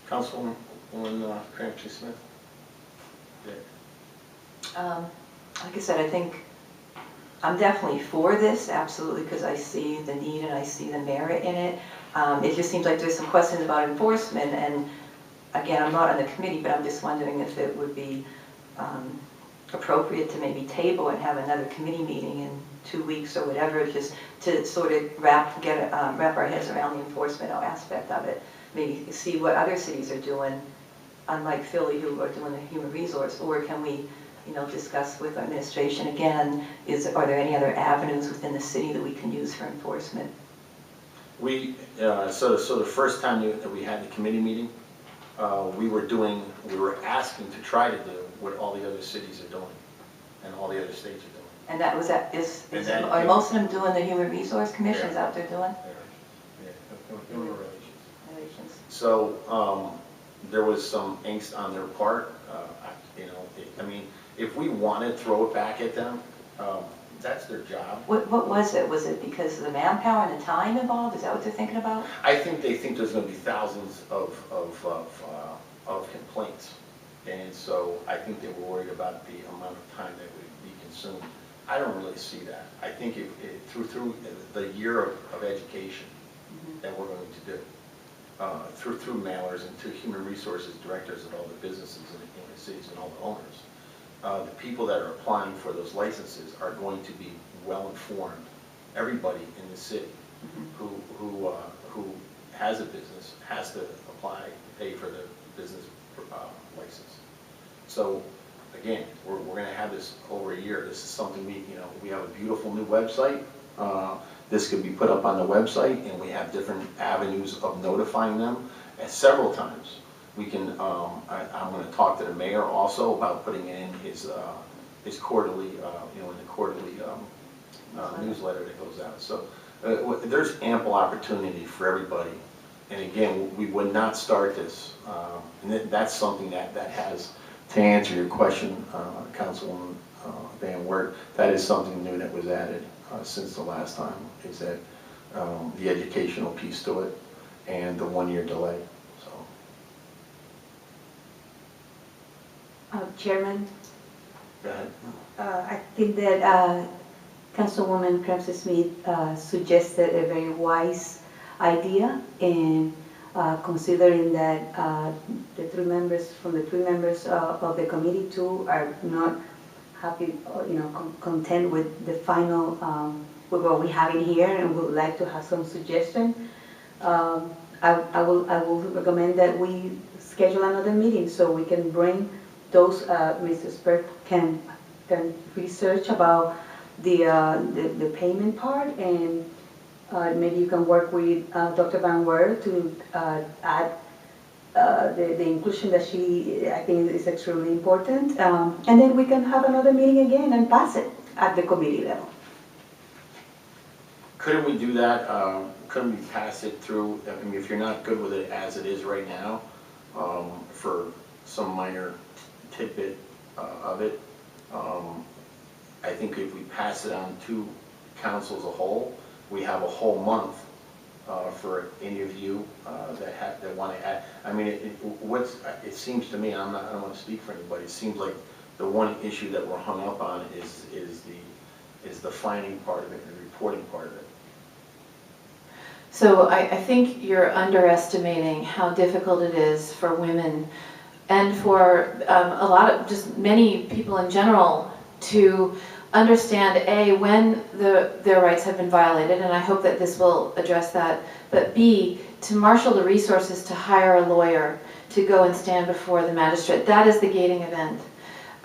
Councilwoman Cramsey Smith? Yeah. Like I said, I think I'm definitely for this, absolutely, because I see the need and I see the merit in it. It just seems like there's some questions about enforcement, and again, I'm not on the committee, but I'm just wondering if it would be appropriate to maybe table and have another committee meeting in 2 weeks or whatever, just to sort of wrap our heads around the enforcement aspect of it. Maybe see what other cities are doing, unlike Philly, who are doing the human resource, or can we, discuss with administration again, are there any other avenues within the city that we can use for enforcement? We, so the first time that we had the committee meeting, we were asking to try to do what all the other cities are doing and all the other states are doing. And that was are most of them doing the human resource commissions out there doing? Human relations. So there was some angst on their part. I mean, if we want to throw it back at them, that's their job. What was it? Was it because of the manpower and the time involved? Is that what they're thinking about? I think they think there's going to be thousands of complaints, and so I think they were worried about the amount of time that would be consumed. I don't really see that. I think through the year of education that we're going to do, through mailers and to human resources directors of all the businesses in the cities and all the owners, the people that are applying for those licenses are going to be well informed. Everybody in the city who has a business has to apply, pay for the business license. So again, we're going to have this over a year. This is something we have a beautiful new website. This could be put up on the website, and we have different avenues of notifying them. And several times, we can. I'm going to talk to the mayor also about putting in his quarterly, in the quarterly newsletter that goes out. So there's ample opportunity for everybody. And again, we would not start this, and that's something that has. To answer your question, Councilwoman Van Wert, that is something new that was added since the last time, is that the educational piece to it and the 1-year delay. So. Chairman? Go ahead. I think that Councilwoman Cramsey Smith suggested a very wise idea, and considering that the three members of the committee too are not happy, content with the final, with what we have in here, and would like to have some suggestion. I will recommend that we schedule another meeting so we can bring those. Mr. Spurk can research about the payment part, and maybe you can work with Dr. Van Wert to add the inclusion that I think is extremely important. And then we can have another meeting again and pass it at the committee level. Couldn't we do that? Couldn't we pass it through? I mean, if you're not good with it as it is right now, for some minor tidbit of it, I think if we pass it on to council as a whole, we have a whole month for any of you that want to add. I mean, it seems to me, I don't want to speak for anybody. It seems like the one issue that we're hung up on is the finding part of it and the reporting part of it. So I think you're underestimating how difficult it is for women and for just many people in general to understand, A, when their rights have been violated, and I hope that this will address that, but B, to marshal the resources to hire a lawyer to go and stand before the magistrate. That is the gating event.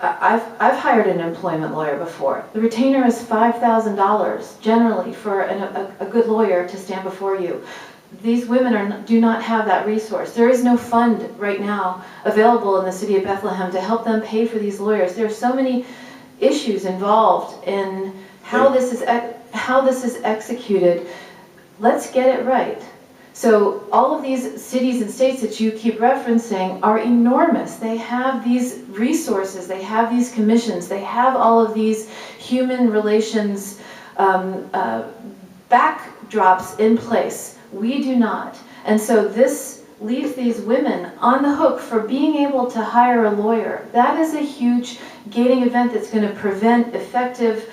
I've hired an employment lawyer before. The retainer is $5,000 generally for a good lawyer to stand before you. These women do not have that resource. There is no fund right now available in the city of Bethlehem to help them pay for these lawyers. There are so many issues involved in how this is executed. Let's get it right. So all of these cities and states that you keep referencing are enormous. They have these resources, they have these commissions, they have all of these human relations backdrops in place. We do not. And so this leaves these women on the hook for being able to hire a lawyer. That is a huge gating event that's going to prevent effective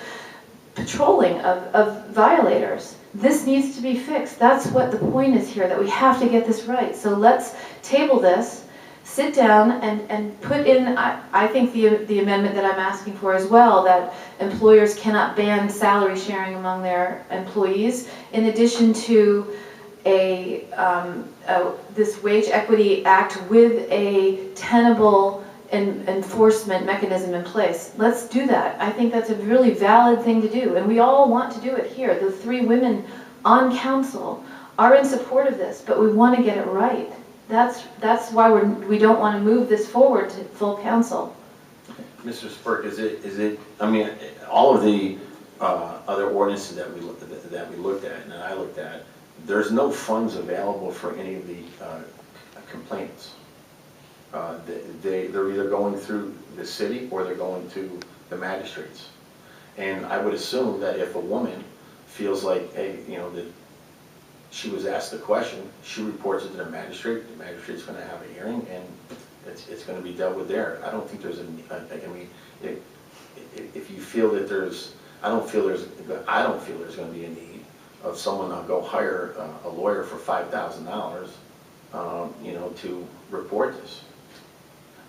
patrolling of violators. This needs to be fixed. That's what the point is here, that we have to get this right. So let's table this, sit down and put in, I think the amendment that I'm asking for as well, that employers cannot ban salary sharing among their employees, in addition to this Wage Equity Act with a tenable enforcement mechanism in place. Let's do that. I think that's a really valid thing to do, and we all want to do it here. The 3 women on council are in support of this, but we want to get it right. That's why we don't want to move this forward to full council. Mr. Spurk, is it, I mean, all of the other ordinances that we looked at, and that I looked at, there's no funds available for any of the complainants. They're either going through the city or they're going to the magistrates. And I would assume that if a woman feels like, hey, you know, that she was asked a question, she reports it to the magistrate's going to have a hearing, and it's going to be dealt with there. I don't think there's I mean, if you feel that there's, I don't feel there's going to be a need of someone to go hire a lawyer for $5,000, you know, to report this.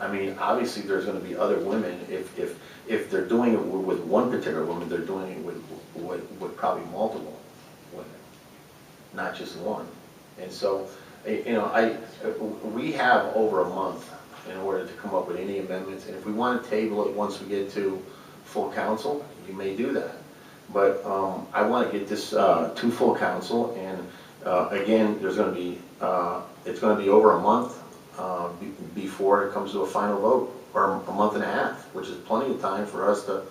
I mean, obviously there's going to be other women, if they're doing it with one particular woman, they're doing it with probably multiple women, not just one. And so, you know, we have over a month in order to come up with any amendments, and if we want to table it once we get to full council, you may do that. But I want to get this to full council, and again, there's going to be, it's going to be over a month before it comes to a final vote, or a month and a half, which is plenty of time for us to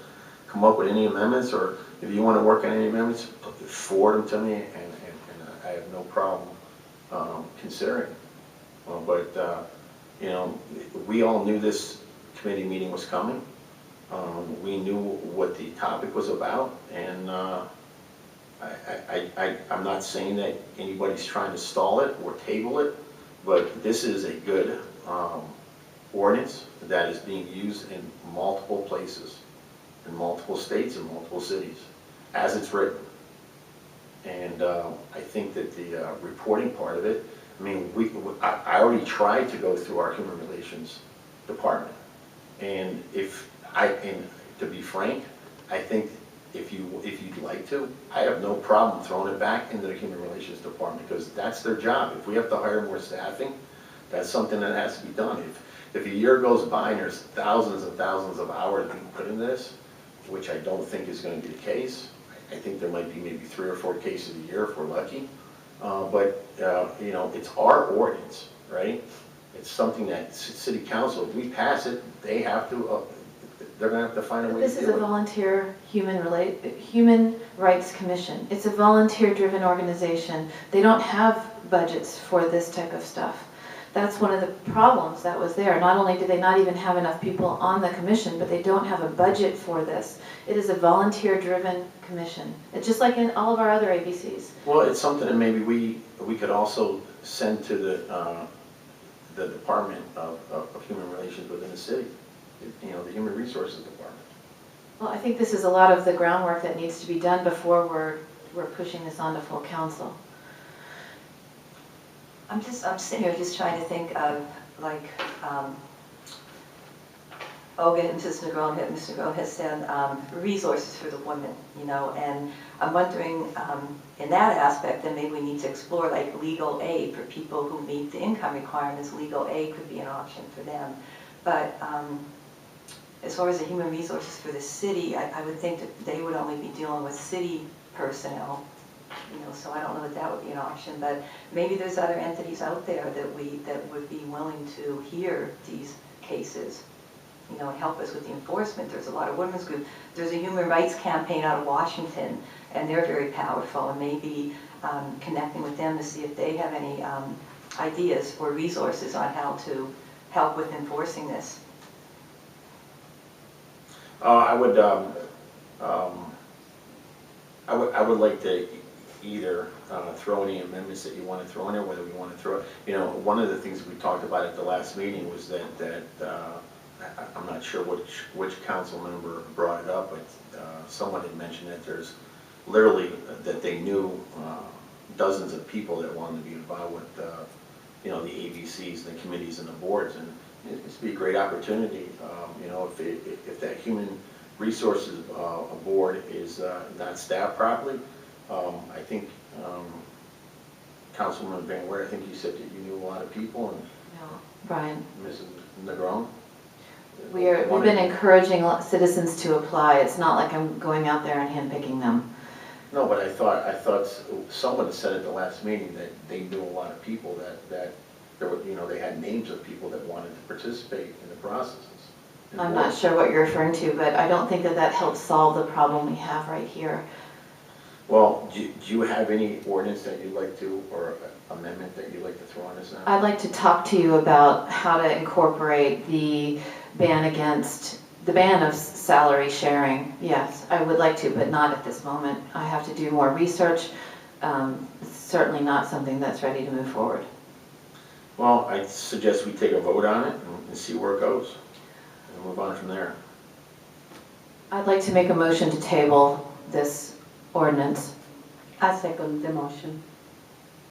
come up with any amendments, or if you want to work on any amendments, forward them to me, and I have no problem considering. But you know, we all knew this committee meeting was coming. We knew what the topic was about, and I'm not saying that anybody's trying to stall it or table it, but this is a good ordinance that is being used in multiple places, in multiple states and multiple cities, as it's written. And I think that the reporting part of it, I mean, I already tried to go through our human relations department, and to be frank, I think if you'd like to, I have no problem throwing it back into the human relations department, because that's their job. If we have to hire more staffing, that's something that has to be done. If a year goes by and there's thousands and thousands of hours being put into this, which I don't think is going to be the case, I think there might be maybe 3 or 4 cases a year if we're lucky. But you know, it's our ordinance, right? It's something that city council, if we pass it, they have to, they're going to have to find a way to do it. This is a volunteer human rights commission. It's a volunteer-driven organization. They don't have budgets for this type of stuff. That's one of the problems that was there. Not only do they not even have enough people on the commission, but they don't have a budget for this. It is a volunteer-driven commission. It's just like in all of our other ABCs. Well, it's something that maybe we could also send to the Department of Human Relations within the city, you know, the Human Resources Department. Well, I think this is a lot of the groundwork that needs to be done before we're pushing this on to full council. I'm sitting here just trying to think of, like, Olga and Mr. Negron has said resources for the women, you know, and I'm wondering in that aspect, then maybe we need to explore like legal aid for people who meet the income requirements. Legal aid could be an option for them. But as far as the human resources for the city, I would think that they would only be dealing with city personnel, you know, so I don't know that that would be an option, but maybe there's other entities out there that would be willing to hear these cases, you know, and help us with the enforcement. There's a lot of women's groups. There's a human rights campaign out of Washington, and they're very powerful, and maybe connecting with them to see if they have any ideas or resources on how to help with enforcing this. I would like to either throw any amendments that you want to throw in there, whether we want to throw it. You know, one of the things we talked about at the last meeting was that I'm not sure which council member brought it up, but someone had mentioned that there's literally, that they knew dozens of people that wanted to be involved with, you know, the ABCs, and the committees and the boards, and it's be a great opportunity. You know, if that human resources board is not staffed properly, I think Councilwoman Van Wert, I think you said that you knew a lot of people, and Brian, Mrs. Negron. we've been encouraging citizens to apply. It's not like I'm going out there and handpicking them. No, but I thought someone said at the last meeting that they knew a lot of people that there were, you know, they had names of people that wanted to participate in the processes. I'm not sure what you're referring to, but I don't think that that helps solve the problem we have right here. Well, do you have any ordinance that you'd like to, or amendment that you'd like to throw on this now? I'd like to talk to you about how to incorporate the ban of salary sharing. Yes, I would like to, but not at this moment. I have to do more research. It's certainly not something that's ready to move forward. Well, I suggest we take a vote on it and see where it goes, and move on from there. I'd like to make a motion to table this ordinance. I second the motion.